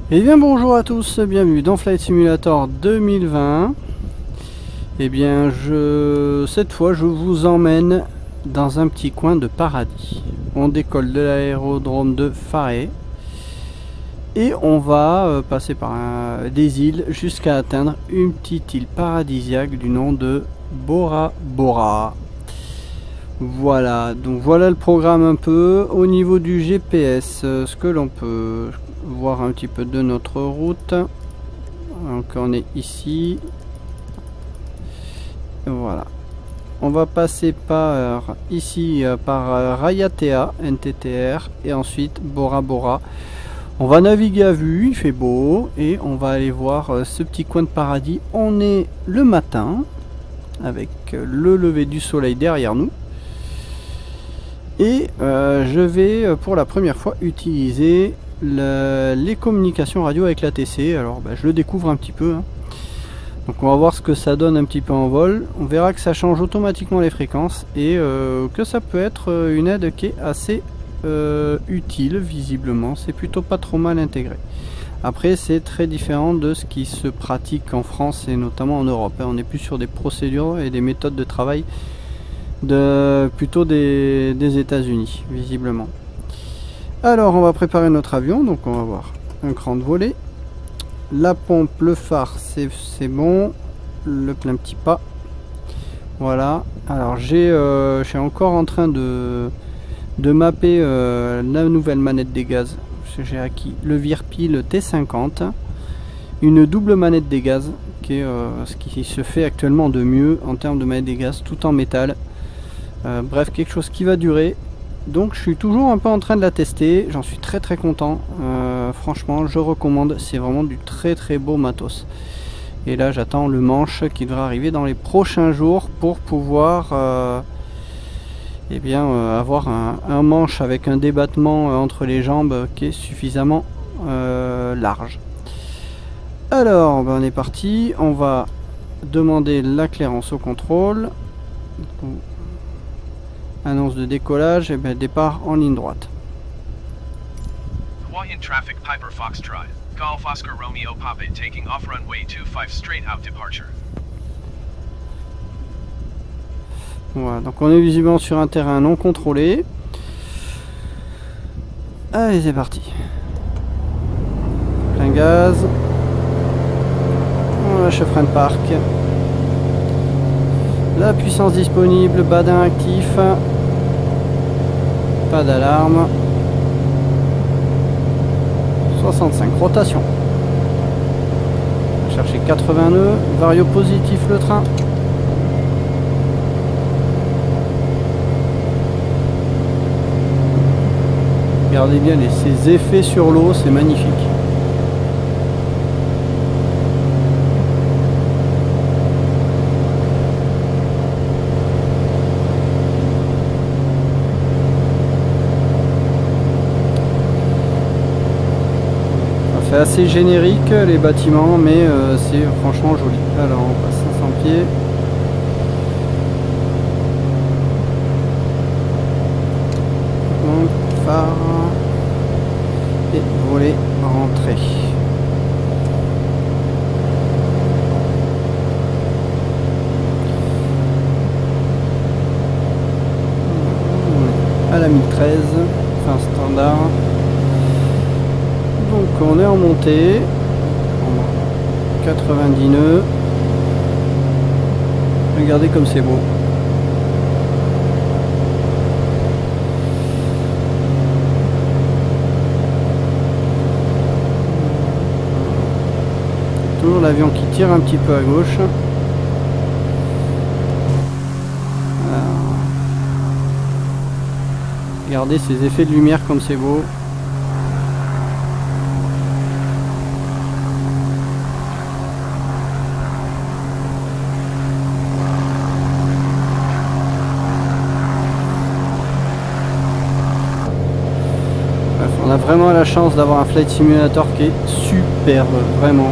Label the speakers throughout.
Speaker 1: Eh bien bonjour à tous, bienvenue dans Flight Simulator 2020. Eh bien cette fois je vous emmène dans un petit coin de paradis. On décolle de l'aérodrome de Faré et on va passer par des îles jusqu'à atteindre une petite île paradisiaque du nom de Bora Bora. Voilà, donc voilà le programme un peu. Au niveau du GPS, ce que l'on peut voir un petit peu de notre route. Donc on est ici. Voilà. On va passer par ici par Rayatea NTTR et ensuite Bora Bora. On va naviguer à vue, il fait beau et on va aller voir ce petit coin de paradis. On est le matin avec le lever du soleil derrière nous. Et je vais pour la première fois utiliser les communications radio avec l'ATC. Alors je le découvre un petit peu, hein. Donc on va voir ce que ça donne un petit peu en vol. On verra que ça change automatiquement les fréquences et que ça peut être une aide qui est assez utile visiblement. C'est plutôt pas trop mal intégré. Après c'est très différent de ce qui se pratique en France et notamment en Europe, hein. On est plus sur des procédures et des méthodes de travail plutôt des États-Unis visiblement. Alors on va préparer notre avion, donc on va voir un cran de volée, la pompe, le phare c'est bon, le plein petit pas, voilà. Alors je suis encore en train de mapper la nouvelle manette des gaz, parce que j'ai acquis le Virpil T50, une double manette des gaz qui est ce qui se fait actuellement de mieux en termes de manette des gaz, tout en métal. Bref, quelque chose qui va durer. Donc je suis toujours un peu en train de la tester. J'en suis très content. Franchement, je recommande. C'est vraiment du très beau matos. Et là, j'attends le manche qui devrait arriver dans les prochains jours pour pouvoir avoir un manche avec un débattement entre les jambes qui est suffisamment large. Alors, on est parti. On va demander la clairance au contrôle. Annonce de décollage, et départ en ligne droite.
Speaker 2: Hawaiian traffic Piper Foxtrot, Golf Oscar Romeo Papa taking off runway 25 straight out departure.
Speaker 1: Voilà, donc on est visiblement sur un terrain non contrôlé. Allez, c'est parti. Plein gaz. On lâche frein de parc. La puissance disponible, badin actif. Pas d'alarme. 65, rotation. On va chercher 80 nœuds. Vario positif le train. Regardez bien ces effets sur l'eau, c'est magnifique. C'est assez générique les bâtiments, mais c'est franchement joli. Alors on passe 500 pieds. Donc phare et volet rentrée. À la 1013, enfin standard. Donc on est en montée, 90 nœuds, regardez comme c'est beau. Toujours l'avion qui tire un petit peu à gauche. Alors, regardez ces effets de lumière comme c'est beau. On a vraiment la chance d'avoir un Flight Simulator qui est superbe, vraiment.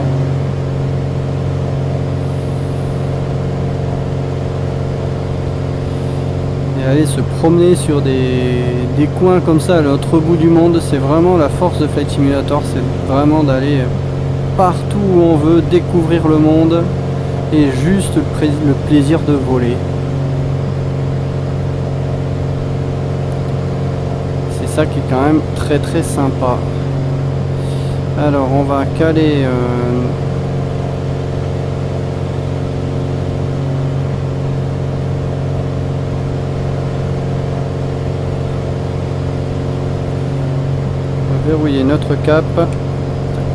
Speaker 1: Et Et aller se promener sur des coins comme ça à l'autre bout du monde, c'est vraiment la force de Flight Simulator, c'est vraiment d'aller partout où on veut, découvrir le monde et juste le plaisir de voler. C'est ça qui est quand même très très sympa. Alors on va caler verrouiller notre cap. Tac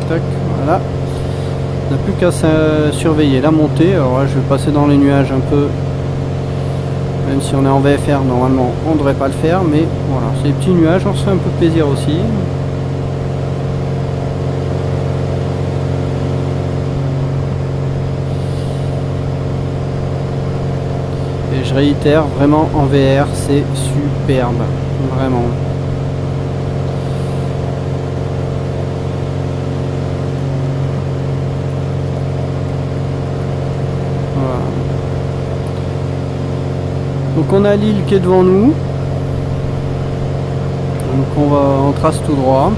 Speaker 1: tac, voilà. On n'a plus qu'à surveiller la montée. Alors là je vais passer dans les nuages un peu. Même si on est en VFR, normalement on ne devrait pas le faire, mais voilà, c'est des petits nuages, on se fait un peu plaisir aussi. Et je réitère, vraiment en VR c'est superbe, vraiment. Donc on a l'île qui est devant nous. Donc on trace tout droit.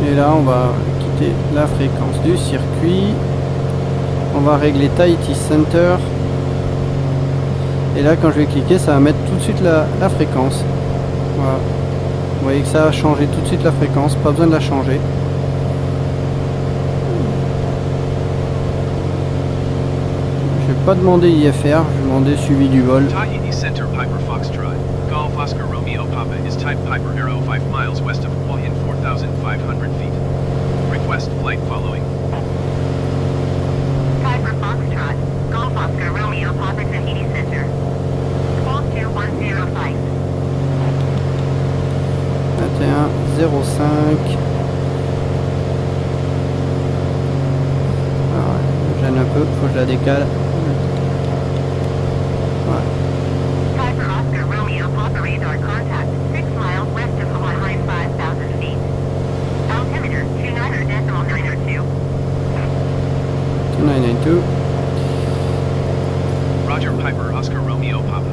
Speaker 1: Et là on va quitter la fréquence du circuit. On va régler Tahiti Center. Et là quand je vais cliquer, ça va mettre tout de suite la fréquence. Voilà. Vous voyez que ça a changé tout de suite la fréquence, pas besoin de la changer. Je vais pas demander IFR, je vais demander suivi du vol.
Speaker 2: Tahiti Center Piper Foxtrot, Golf Oscar Romeo Papa is type Piper Arrow 5 miles west of Hawaiian 4,500 feet. Request flight following.
Speaker 3: Piper Foxtrot, Golf Oscar Romeo Papa Tahiti Center. 12105.
Speaker 1: 21,05. Alors, je gêne un peu, faut que je la décale.
Speaker 3: Piper Oscar Romeo Papa radar contact 6 miles west of Hawaii 5,000 feet. Altimeter 29.902.
Speaker 1: 2992.
Speaker 2: Roger Piper Oscar Romeo Papa.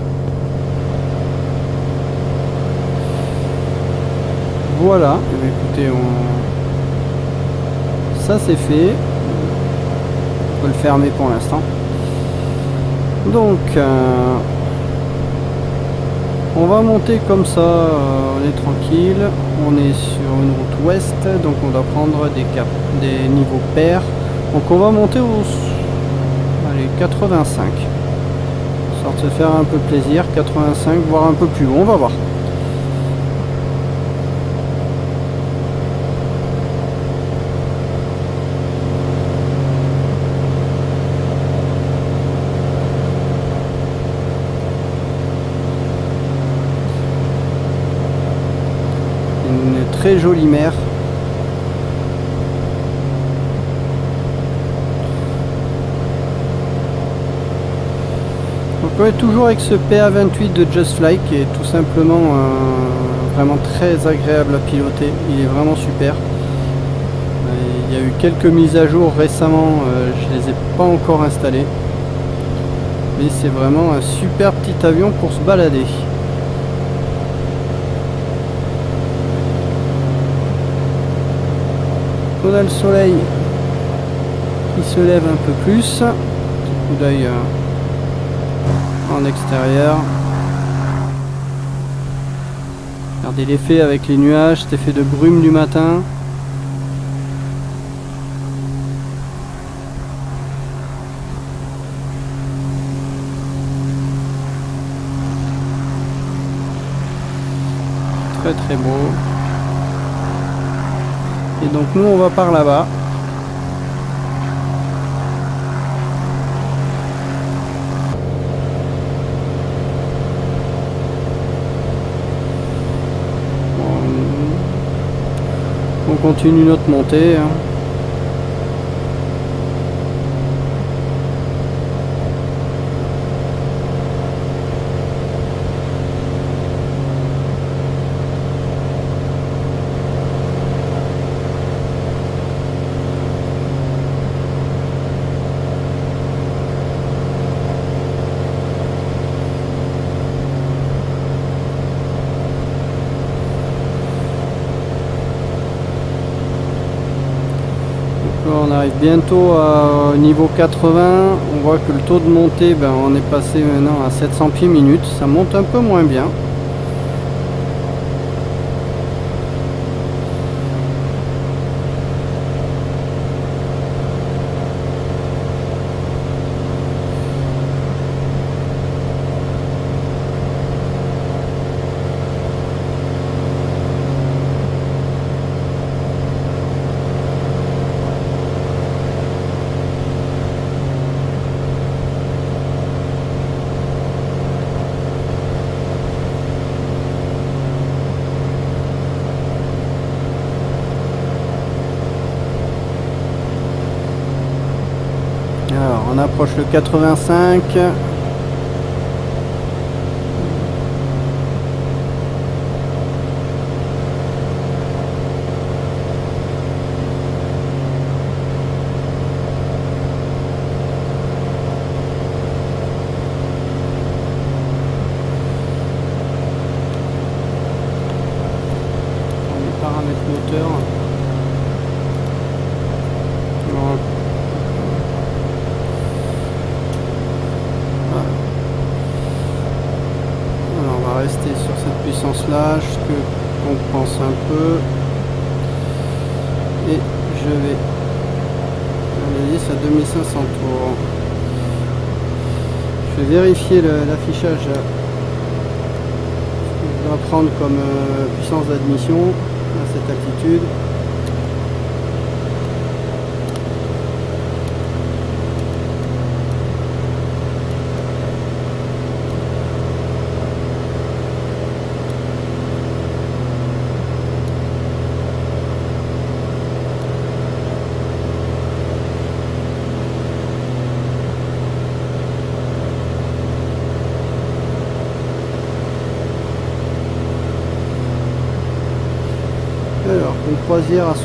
Speaker 1: Voilà, eh bien, écoutez, ça c'est fait. On peut le fermer pour l'instant. Donc, on va monter comme ça, on est tranquille. On est sur une route ouest, donc on doit prendre des niveaux pairs. Donc on va monter au 85. Sorte de se faire un peu plaisir, 85, voire un peu plus haut, on va voir. Une très jolie mer. Donc on est toujours avec ce PA28 de Just Fly qui est tout simplement vraiment très agréable à piloter. Il est vraiment super. Il y a eu quelques mises à jour récemment, je les ai pas encore installées. Mais c'est vraiment un super petit avion pour se balader. On a le soleil qui se lève un peu plus. Petit coup d'œil en extérieur. Regardez l'effet avec les nuages, cet effet de brume du matin. Très très beau. Et donc nous on va par là-bas. On continue notre montée. On arrive bientôt au niveau 80. On voit que le taux de montée, ben, on est passé maintenant à 700 pieds minute. Ça monte un peu moins bien. Alors, on approche le 85. Les paramètres moteur. Rester sur cette puissance là, je compense un peu et je vais à 2500 tours. Je vais vérifier l'affichage que je dois prendre comme puissance d'admission à cette altitude. Alors, une croisière à 65%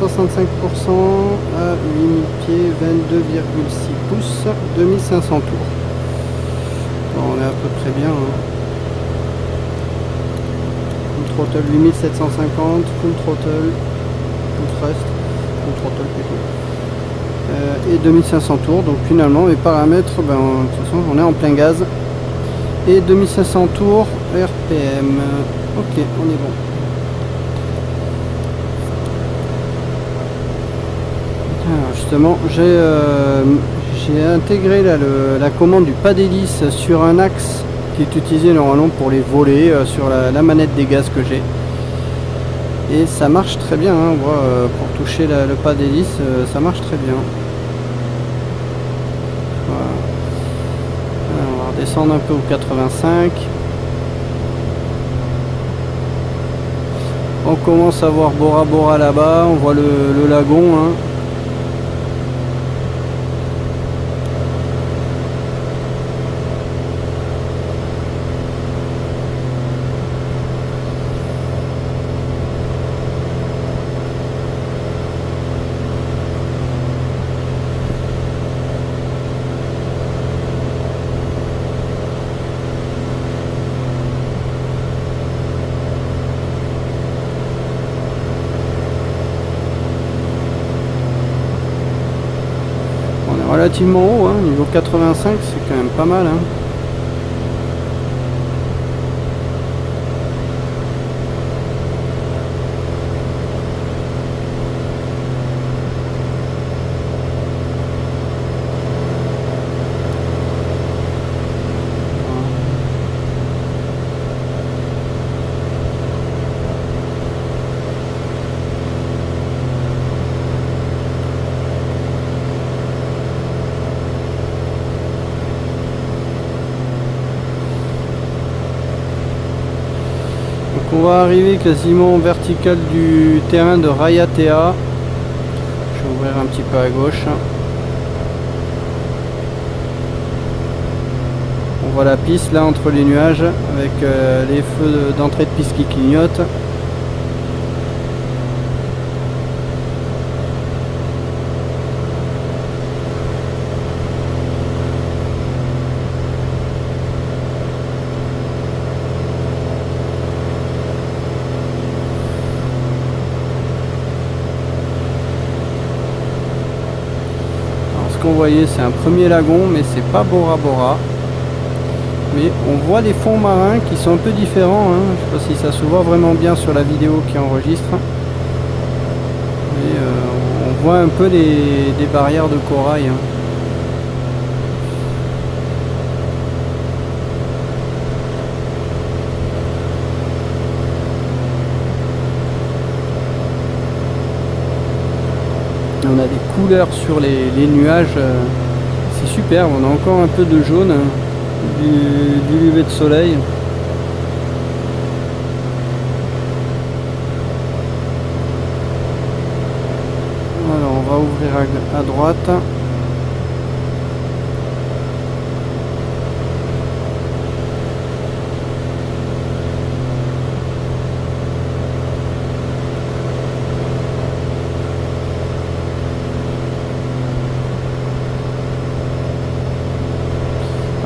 Speaker 1: à 8000 pieds, 22,6 pouces, 2500 tours. Bon, on est à peu près bien. Hein. Full throttle 8750, full throttle, full thrust, full throttle plutôt. Et 2500 tours, donc finalement les paramètres, ben, de toute façon on est en plein gaz. Et 2500 tours RPM. Ok, on est bon. Alors justement, j'ai intégré là, la commande du pas d'hélice sur un axe qui est utilisé normalement pour les volets sur la manette des gaz que j'ai. Et ça marche très bien, hein, on voit, pour toucher le pas d'hélice, ça marche très bien. Voilà. Alors, on va redescendre un peu au 85. On commence à voir Bora Bora là-bas, on voit le lagon. Hein. Relativement haut, hein, niveau 85, c'est quand même pas mal. Hein. On va arriver quasiment en vertical du terrain de Raiatea. Je vais ouvrir un petit peu à gauche. On voit la piste là entre les nuages avec les feux d'entrée de piste qui clignotent. qu'on voyait, c'est un premier lagon, mais c'est pas Bora Bora. Mais on voit les fonds marins qui sont un peu différents, hein. Je sais pas si ça se voit vraiment bien sur la vidéo qui enregistre. Mais on voit un peu des barrières de corail, hein. On a des couleurs sur les nuages, c'est superbe. On a encore un peu de jaune, du lever de soleil. Alors on va ouvrir à droite.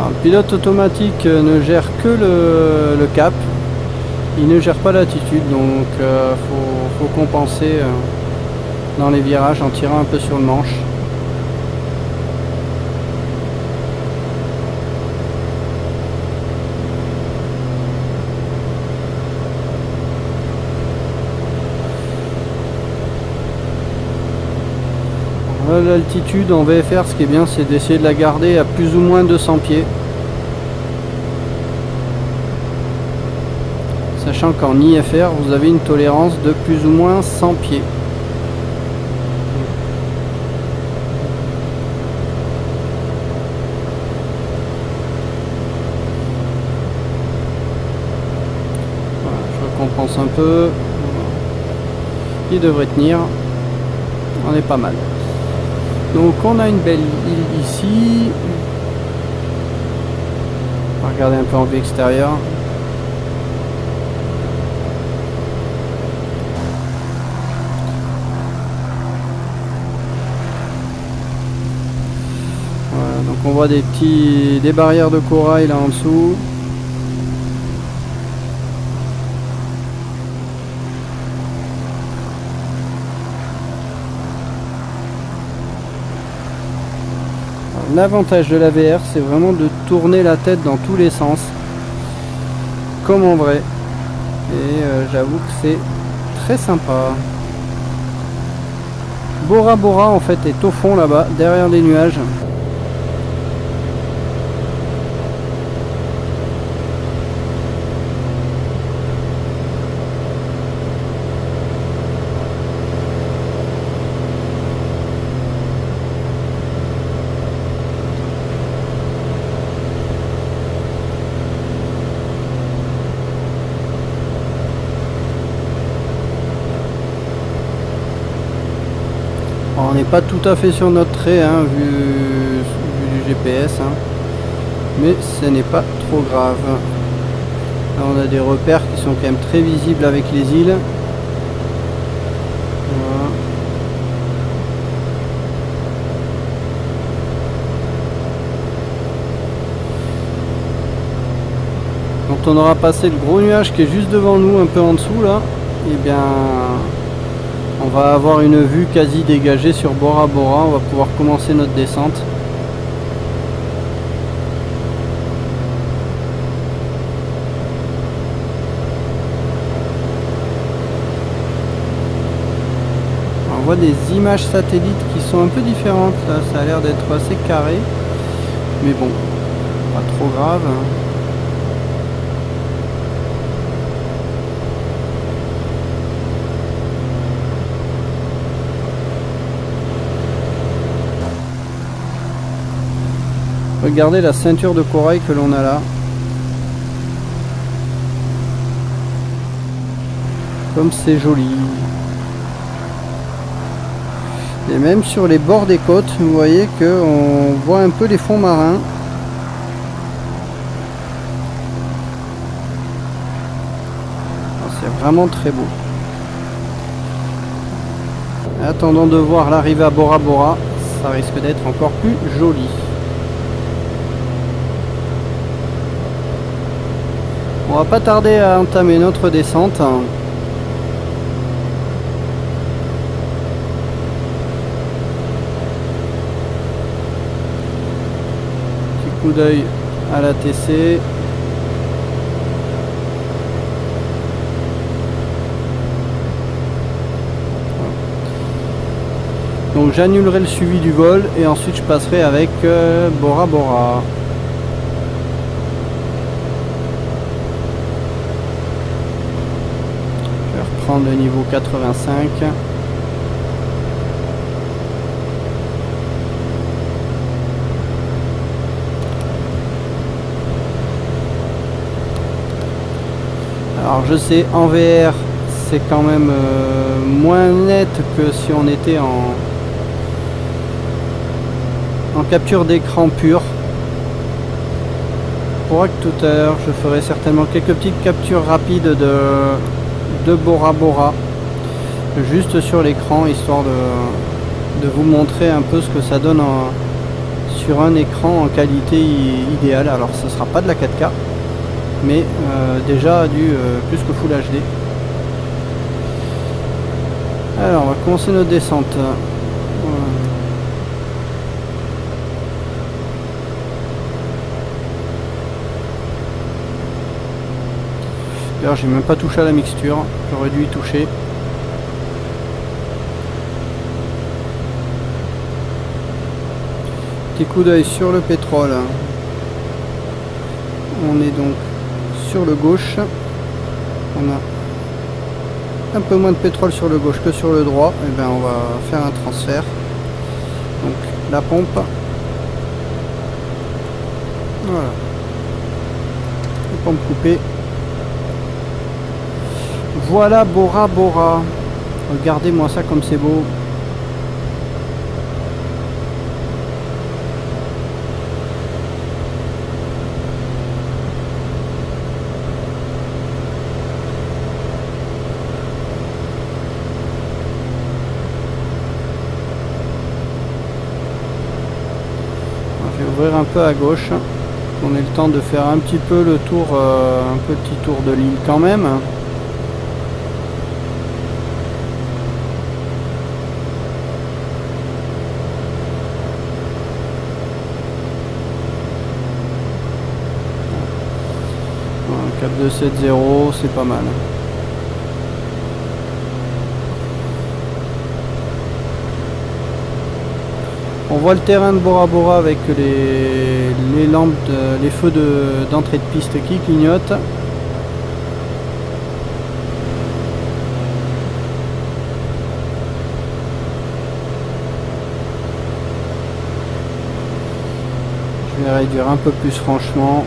Speaker 1: Le pilote automatique ne gère que le cap, il ne gère pas l'attitude, donc faut compenser dans les virages en tirant un peu sur le manche. L'altitude en VFR, ce qui est bien, c'est d'essayer de la garder à plus ou moins 200 pieds. Sachant qu'en IFR, vous avez une tolérance de plus ou moins 100 pieds. Voilà, je compense un peu. Il devrait tenir. On est pas mal. Donc on a une belle île ici. On va regarder un peu en vue extérieure. Voilà, donc on voit des barrières de corail là en dessous. L'avantage de la VR, c'est vraiment de tourner la tête dans tous les sens, comme en vrai. Et j'avoue que c'est très sympa. Bora Bora en fait est au fond là-bas, derrière les nuages. On n'est pas tout à fait sur notre trait, hein, vu du GPS, hein, mais ce n'est pas trop grave. Là, on a des repères qui sont quand même très visibles avec les îles. Voilà. Quand on aura passé le gros nuage qui est juste devant nous, un peu en dessous là, et bien on va avoir une vue quasi dégagée sur Bora Bora. On va pouvoir commencer notre descente. On voit des images satellites qui sont un peu différentes là. Ça a l'air d'être assez carré, mais bon, pas trop grave. Regardez la ceinture de corail que l'on a là. Comme c'est joli. Et même sur les bords des côtes, vous voyez qu'on voit un peu les fonds marins. C'est vraiment très beau. Attendons de voir l'arrivée à Bora Bora. Ça risque d'être encore plus joli. On va pas tarder à entamer notre descente. coup d'œil à l'ATC. Donc j'annulerai le suivi du vol et ensuite je passerai avec Bora Bora. Je vais reprendre le niveau 85. Alors je sais, en VR c'est quand même moins net que si on était en capture d'écran pure. Pour que tout à l'heure je ferai certainement quelques petites captures rapides de Bora Bora juste sur l'écran, histoire de vous montrer un peu ce que ça donne sur un écran en qualité idéale. Alors ce sera pas de la 4K, mais déjà du plus que Full HD. Alors on va commencer notre descente. D'ailleurs j'ai même pas touché à la mixture, j'aurais dû y toucher. Petit coup d'œil sur le pétrole. On est donc sur le gauche. On a un peu moins de pétrole sur le gauche que sur le droit. Et bien on va faire un transfert. Donc la pompe. Voilà. La pompe coupée. Voilà Bora Bora. Regardez-moi ça comme c'est beau. Je vais ouvrir un peu à gauche. On ait le temps de faire un petit peu le tour, un petit tour de l'île quand même. Cap 270, c'est pas mal. On voit le terrain de Bora Bora avec les lampes, les feux d'entrée de piste qui clignotent. Je vais réduire un peu plus franchement.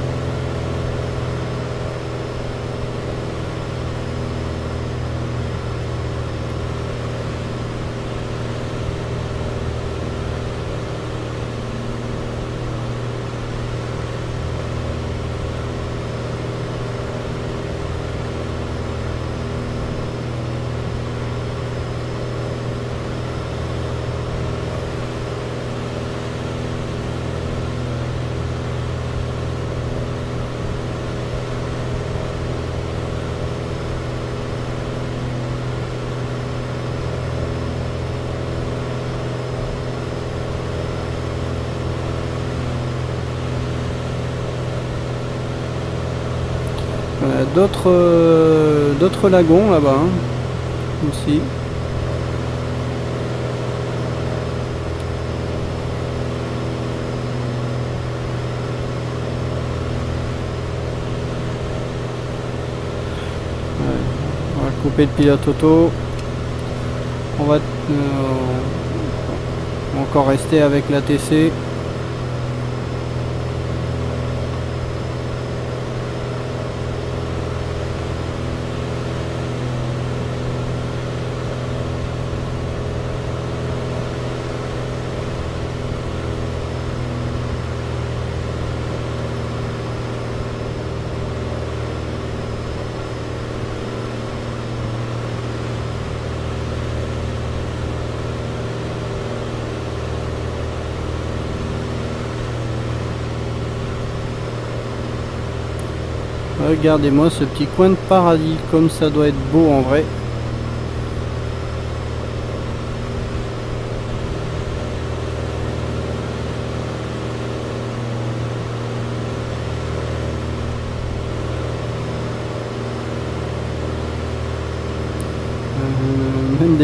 Speaker 1: D'autres lagons là-bas, hein, aussi. On va couper le pilote auto. On va encore rester avec l'ATC. Regardez-moi ce petit coin de paradis, comme ça doit être beau en vrai.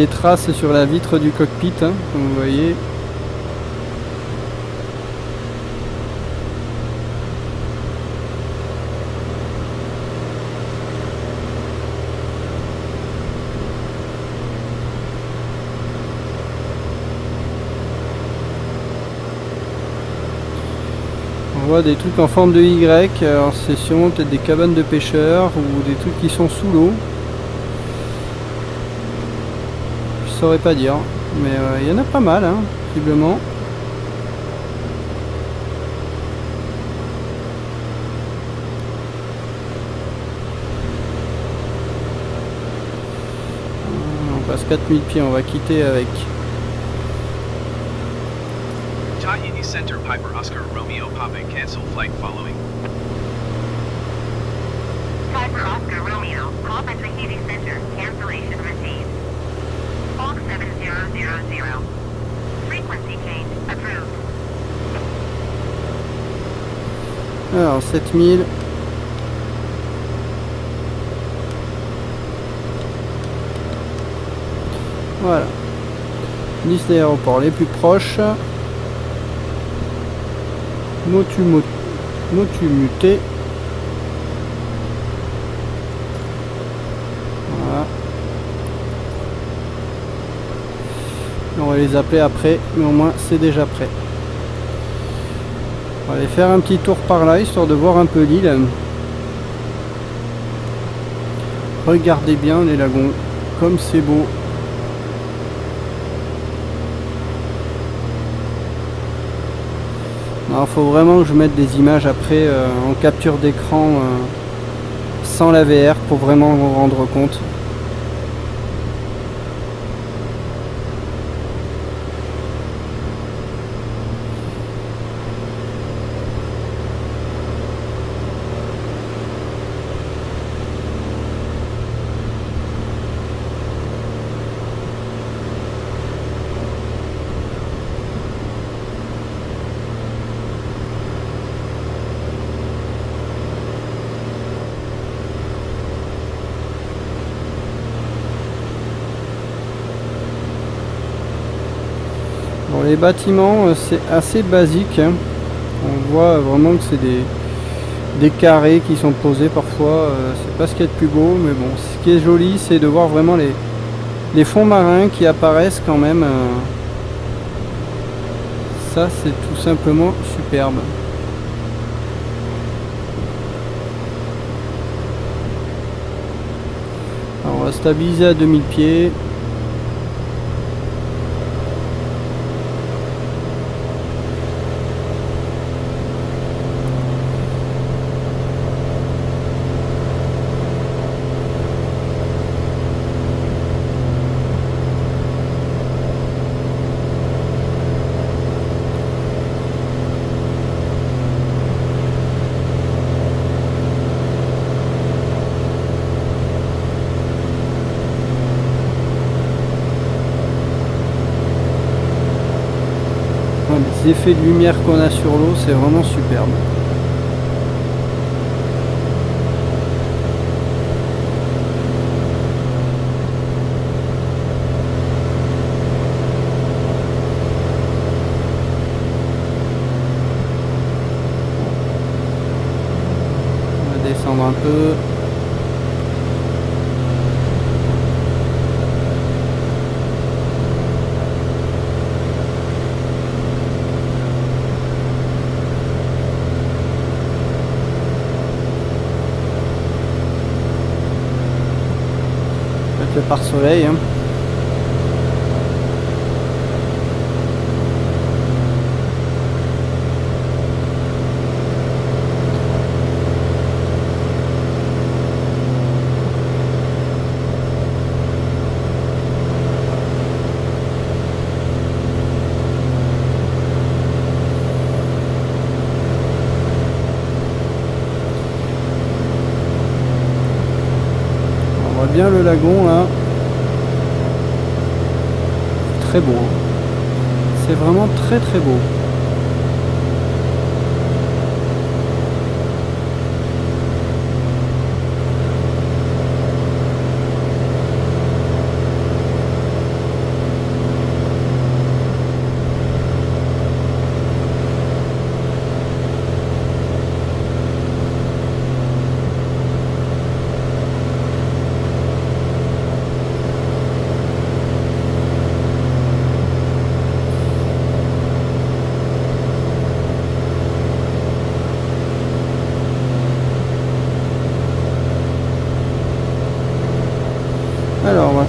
Speaker 1: des traces sur la vitre du cockpit, hein, comme vous voyez. On voit des trucs en forme de Y, alors c'est sûrement peut-être des cabanes de pêcheurs ou des trucs qui sont sous l'eau. Je saurais pas dire, mais il y en a pas mal, hein, visiblement. On passe 4000 pieds, on va quitter avec.
Speaker 2: Tahiti Center Piper Oscar Romeo Papa cancel flight following.
Speaker 3: Piper Oscar Romeo, Papa Tahiti Center, cancellation received. Fog 7000. Frequency change approved.
Speaker 1: Alors 7000. Voilà. Liste des aéroports les plus proches. Motu muté. Voilà. On va les appeler après, mais au moins c'est déjà prêt. On va aller faire un petit tour par là, histoire de voir un peu l'île. Regardez bien les lagons, comme c'est beau. Il faut vraiment que je mette des images après en capture d'écran sans la VR pour vraiment vous rendre compte. Bon, les bâtiments, c'est assez basique, hein. On voit vraiment que c'est des carrés qui sont posés parfois. C'est pas ce qu'il y a de plus beau, mais bon, ce qui est joli, c'est de voir vraiment les fonds marins qui apparaissent quand même. Ça, c'est tout simplement superbe. Alors, on va stabiliser à 2000 pieds. Les effets de lumière qu'on a sur l'eau, c'est vraiment superbe. On va descendre un peu. Le pare-soleil, hein. On voit bien le lagon là. Très beau. C'est vraiment très très beau.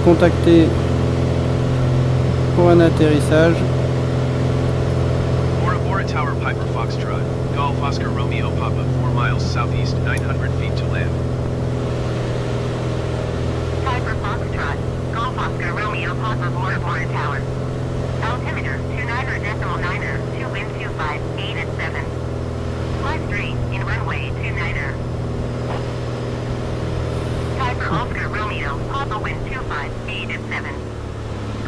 Speaker 1: contacter pour un atterrissage.
Speaker 2: Bora Bora Tower Piper Foxtrot, Golf Oscar Romeo Papa, 4 miles southeast, 900 feet to land.
Speaker 3: Piper Foxtrot, Golf Oscar Romeo Papa Bora Bora Tower. Altimeter 29.9er, 2 wind 25, 8 at 7. Flight 3 in runway 29er. Piper Oscar Romeo Papa wind 25, 8 at 7.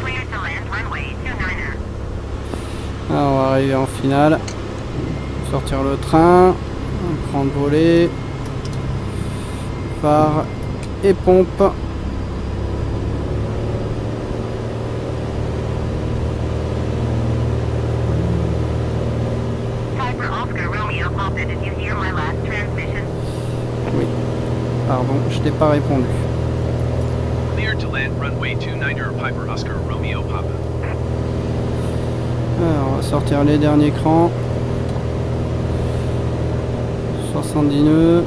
Speaker 3: Clear to land runway 29er.
Speaker 1: Alors, on va arriver en finale. Sortir le train, prendre voler, phare et pompe.
Speaker 3: Piper Oscar Romeo Papa, did you hear my last transmission?
Speaker 1: Oui, pardon, je t'ai pas répondu.
Speaker 2: Clear to land runway 29er Piper Oscar Romeo Papa.
Speaker 1: Alors, on va sortir les derniers crans. 70 nœuds.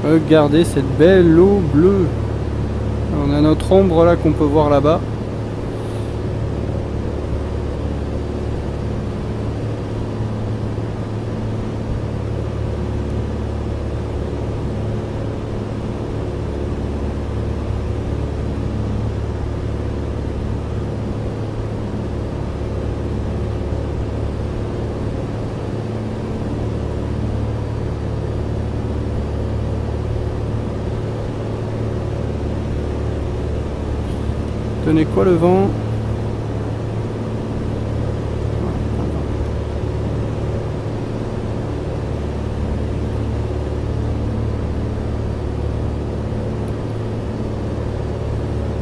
Speaker 1: Regardez cette belle eau bleue. On a notre ombre là qu'on peut voir là-bas. Tenez quoi le vent?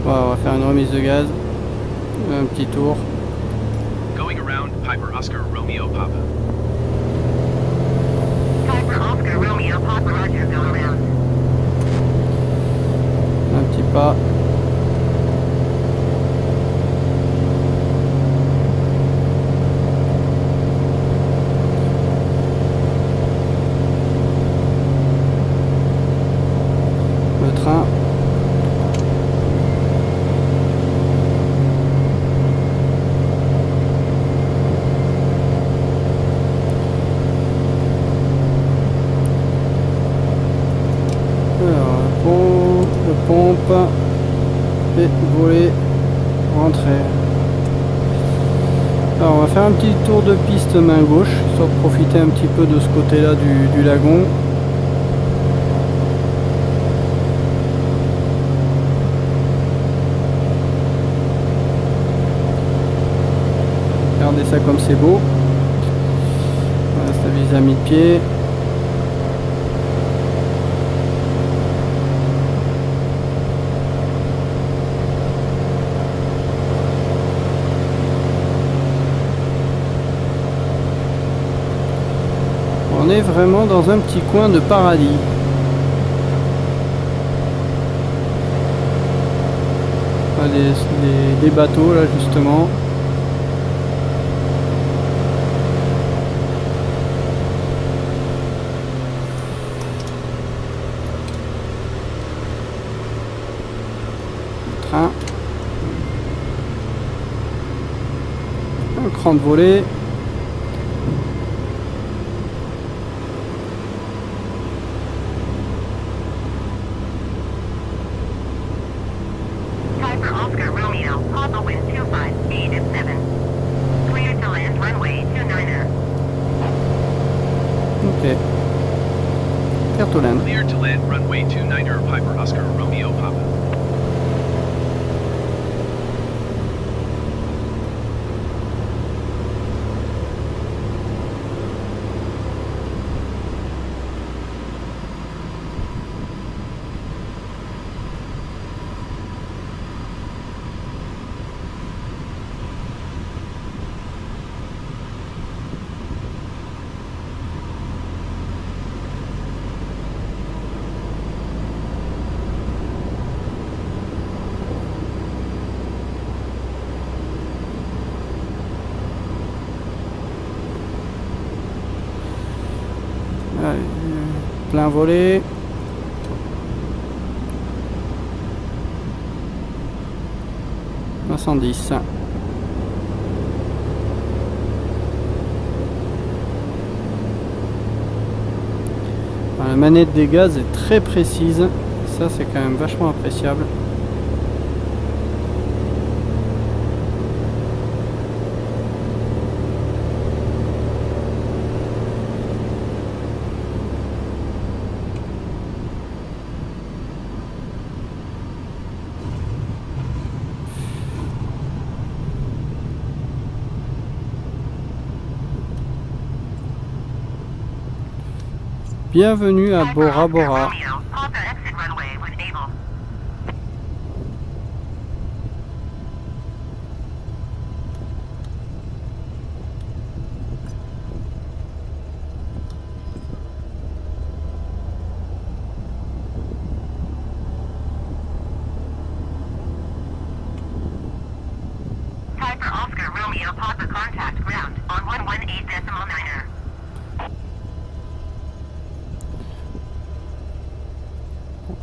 Speaker 1: Voilà, on va faire une remise de gaz. Un petit tour.
Speaker 2: Going around Piper Oscar Romeo Papa.
Speaker 3: Piper Oscar Romeo Papa Roger, go around.
Speaker 1: Un petit pas. Le train. Alors, le pompe et voler, rentrer. Alors on va faire un petit tour de piste main gauche, histoire de profiter un petit peu de ce côté là du lagon. Regardez ça comme c'est beau. Voilà, stabilise à mi-pied. On est vraiment dans un petit coin de paradis. Enfin, des bateaux là justement. Le train. Un cran de volée.
Speaker 3: Piper Oscar Romeo Papa wind 25, 8 at 7. Clear to land runway 29er.
Speaker 1: Ok. Carte au land.
Speaker 2: Clear to land runway 29er Piper Oscar Romeo Papa.
Speaker 1: plein volet. « 110. La manette des gaz est très précise, ça c'est quand même vachement appréciable. Bienvenue à Bora Bora.
Speaker 3: Piper Oscar Romeo Papa contact ground on 118.9er.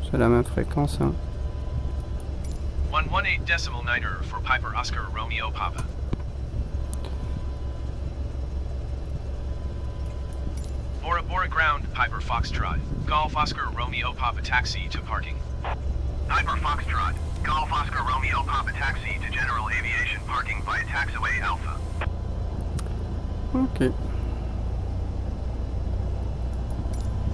Speaker 1: C'est la même fréquence. Hein.
Speaker 2: 118.9er for Piper Oscar Romeo Papa. Bora Bora ground, Piper Foxtrot. Golf Oscar Romeo Papa taxi to parking. Piper Foxtrot. Golf Oscar Romeo Papa taxi to general aviation parking via taxiway Alpha.
Speaker 1: Ok.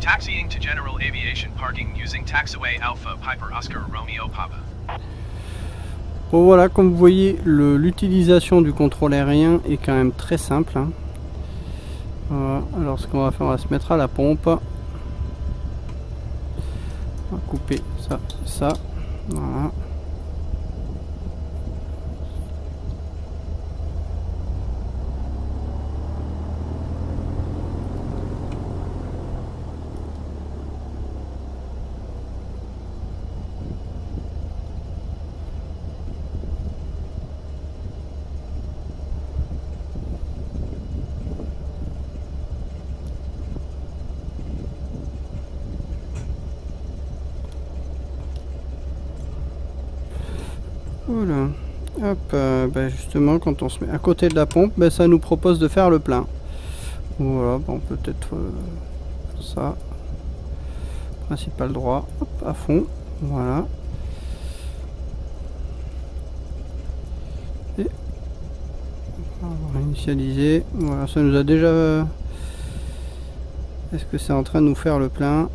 Speaker 2: Taxiing to general aviation parking using taxiway Alpha Piper Oscar Romeo Papa.
Speaker 1: Bon voilà, comme vous voyez, l'utilisation du contrôle aérien est quand même très simple. Hein. Voilà. Alors ce qu'on va faire, on va se mettre à la pompe. On va couper ça, ça. Voilà. Voilà. Hop, ben justement, quand on se met à côté de la pompe, ben ça nous propose de faire le plein. Voilà, bon, peut-être ça. Principal droit, hop, à fond. Voilà. Et on va initialiser. Voilà, ça nous a déjà. Est-ce que c'est en train de nous faire le plein?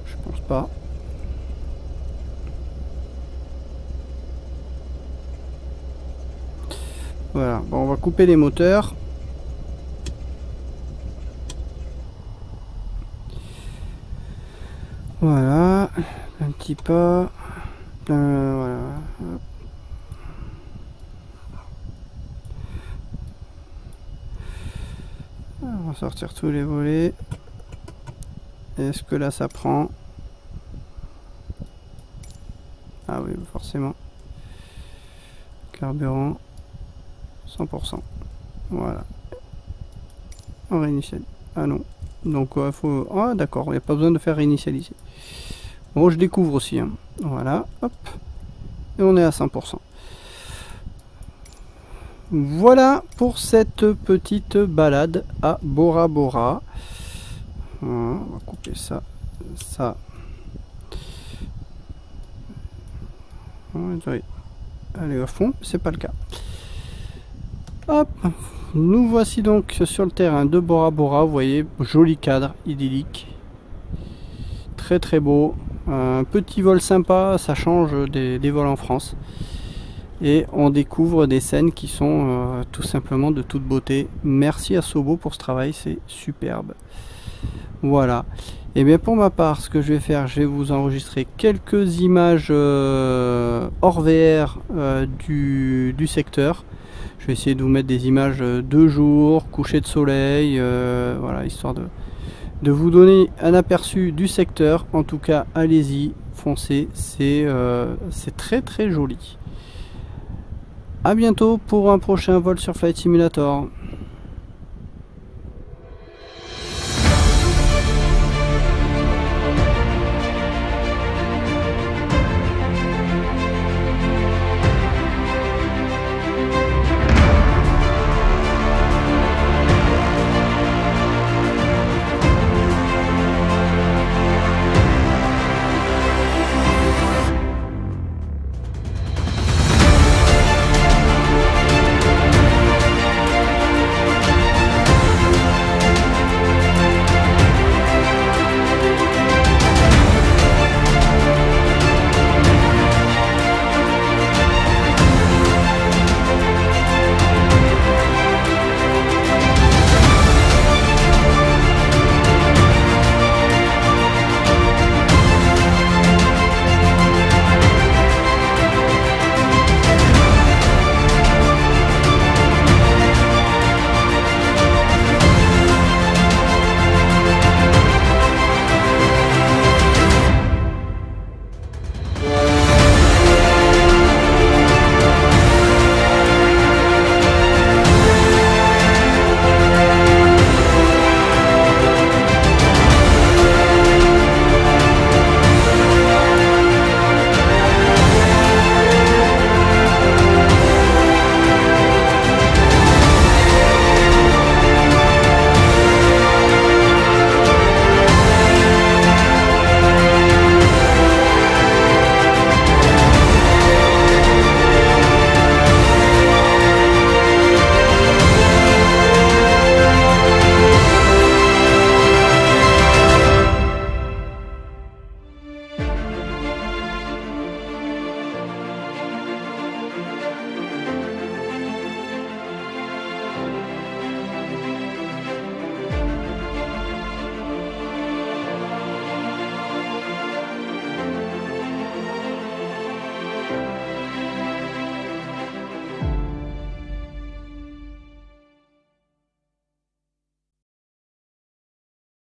Speaker 1: Je pense pas. Voilà, bon, on va couper les moteurs. Voilà, un petit pas. Voilà. Hop. On va sortir tous les volets. Est-ce que là ça prend? Ah oui, forcément. Carburant. 100%. Voilà. On réinitialise. Ah non. Donc faut. Ah d'accord, il n'y a pas besoin de faire réinitialiser. Bon, je découvre aussi. Hein. Voilà. Hop. Et on est à 100%. Voilà pour cette petite balade à Bora Bora. Voilà, on va couper ça. Ça. Allez à fond, c'est pas le cas. Hop, nous voici donc sur le terrain de Bora Bora. Vous voyez, joli cadre, idyllique, très très beau, un petit vol sympa, ça change des vols en France et on découvre des scènes qui sont tout simplement de toute beauté. Merci à Sobo pour ce travail, c'est superbe. Voilà, et bien pour ma part, ce que je vais faire, je vais vous enregistrer quelques images hors VR du secteur. Je vais essayer de vous mettre des images de jour, coucher de soleil, voilà, histoire de vous donner un aperçu du secteur. En tout cas, allez-y, foncez, c'est très très joli. A bientôt pour un prochain vol sur Flight Simulator.